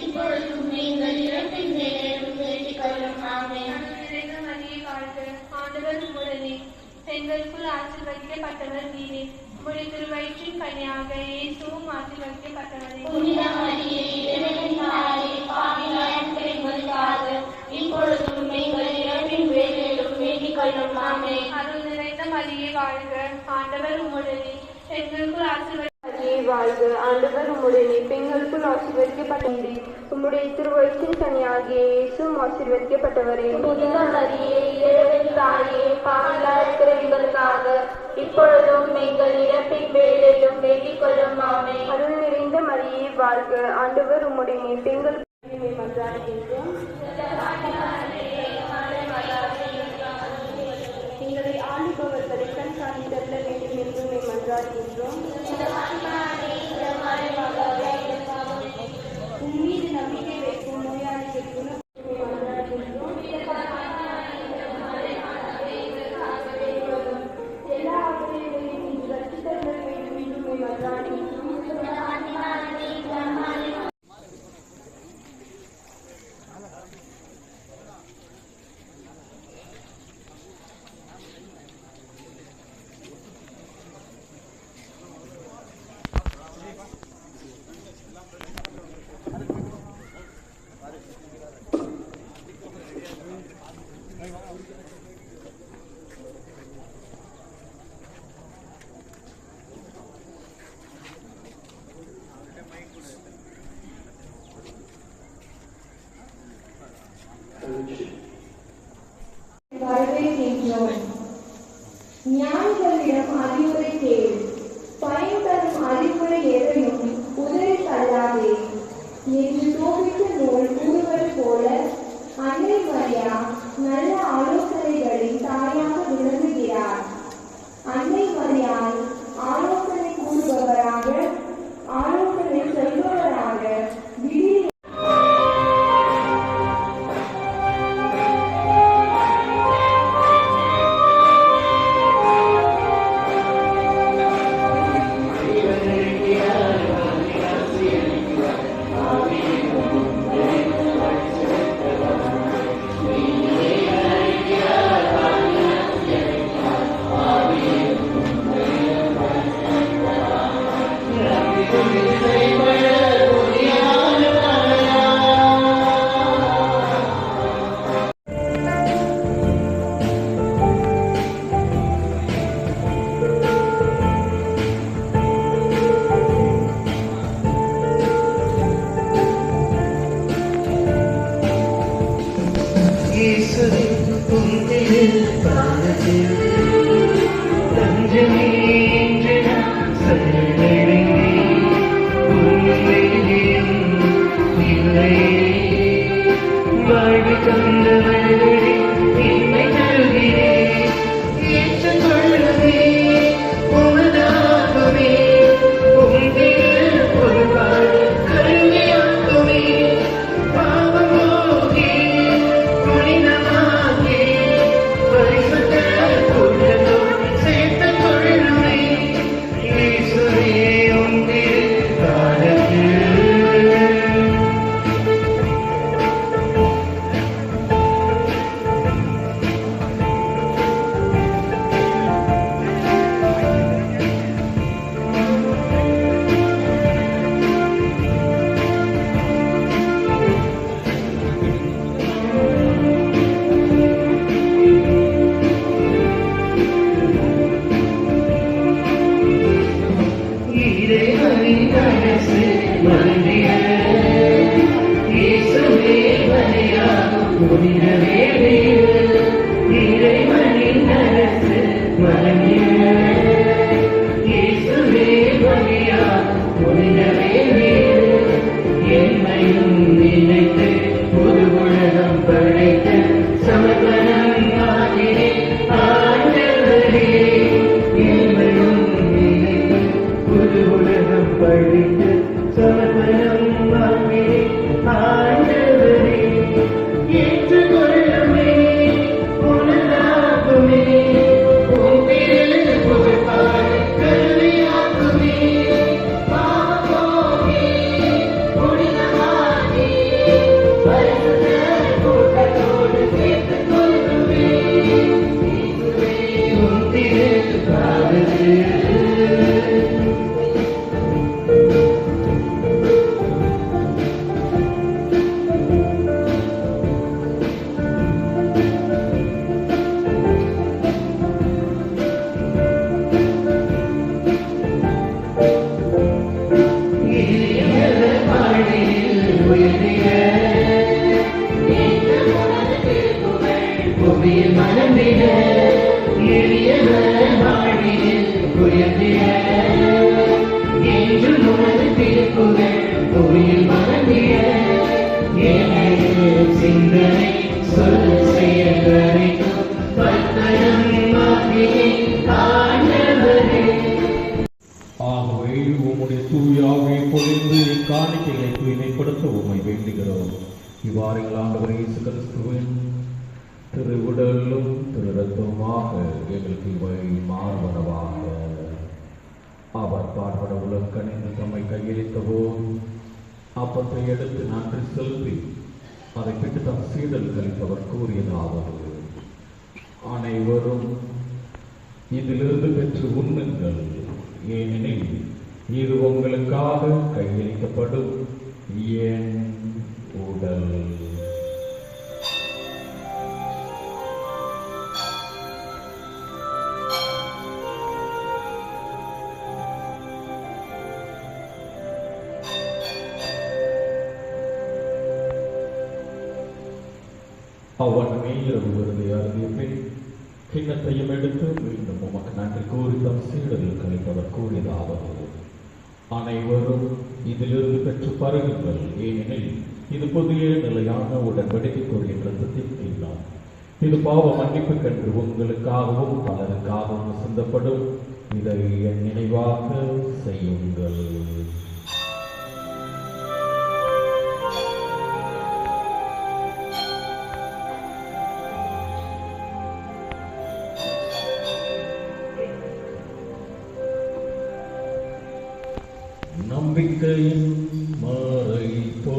இப்பொழுதும் நீங்கள் இறப்பின் வேலையிலும் வேண்டிக் கொள்ளும். ஆமென். மரியே வாழ்க, ஆண்டவர் உம்முடனே, பெண்களுக்குள் ஆசீர்வதிக்கப்பட்டவர் நீரே. உம்முடைய திருவயிற்றின் கனியாக இயேசுவும் ஆசீர்வதிக்கப்பட்டவரே. புனித மரியே, இறைவனின் தாயே, பாவிகளான எங்களுக்காக இப்பொழுதும் நீங்கள் இறப்பின் வேலையிலும் வேண்டிக் கொள்ளும். ஆமென். அருள் நிறைந்த மரியே வாழ்க, ஆண்டவர் உம்முடனே, பெண்களுக்குள் மரியே வாழ்க, ஆண்டவர் உம்முடனே, பெண்களுக்குள் ஆசீர்வதிக்கப்பட்டவரே. உம்முடைய திருவயிற்றின் கனியாகிய இயேசுவும் ஆசீர்வதிக்கப்பட்டவரே. புனித மரியே, இறைவனின் தாயே, பாவிகளான எங்களுக்காக இப்பொழுதும் எங்கள் இறப்பின் வேலையிலும் வேண்டிக் கொள்ளும். ஆமென். அருள் நிறைந்த மரியே வாழ்க, ஆண்டவர் உம்முடனே, பெண்களுக்கு மன்றாடுகின்றோம். எங்களை ஆளுபவர்களை கண் காணித்தள்ள வேண்டும் என்று மன்றாடுகின்றோம். உம்மீது நம்பிக்கை வைக்கும் நோயாளிகளுக்கு மன்றாடுகின்றோம். எல்லா ஆசிரியர்களையும் ரசித்தல்ல வேண்டும் என்று மன்றாடுகின்றோம். வரவேற்கின்றோம். ஞானிகளிடம் அறிவுரை கேள், பயன் தரும் அறிவுரை எதையும் உதவி தள்ளாதே என்று தோபித்த நூல் கூறுவது போல அன்னை மரியா நல்ல ஆலோசனைகளின் தாயாக விளங்குகிறார். அன்னை மரியாள் ஆலோசனை கூறுபவராக, ஆலோசனை சொல்பவராக விடிய Holy ஆகவே உம்முடைய தூயாவை பொழிந்து காணிக்கைகளை தூய்மைப்படுத்த உம்மை வேண்டுகிறோம். இவ்வாறு எங்கள் ஆண்டவர் இயேசு கிறிஸ்துவின் திருவுடலும் திரு ரத்தமுமாக எங்களுக்கு இவை மாறுவனவாக. அவர் பாடுபட உலகம் கணிந்து தம்மை கையளித்தவோ அப்பத்தை எடுத்து நன்றி செலுத்தி அதை பிட்டு தம் சீடல் கழித்தவர் கூறியதாவது: அனைவரும் இதிலிருந்து பெற்று உண்ணுங்கள், ஏனெனில் இது உங்களுக்காக கையளிக்கப்படும் என் உடல். அவன் மேலிரவு விருதை அருந்திய பின் கிண்ணத்தையும் எடுத்து மீண்டும் உமக்கு நன்றி கூறி தம் சீடரில் கழிப்பவர் கூறியதாவது: அனைவரும் இதிலிருந்து பெற்று பருகுங்கள், ஏனெனில் இது புதிய நிலையான உடன்படிக்கைக்குரிய இரத்தத்தின் கிண்ணம். இது பாவ மன்னிப்புக்கென்று உங்களுக்காகவும் பலருக்காகவும் சிந்தப்படும். இதை என் நினைவாக செய்யுங்கள். நம்பிக்கையின் மறைப்போ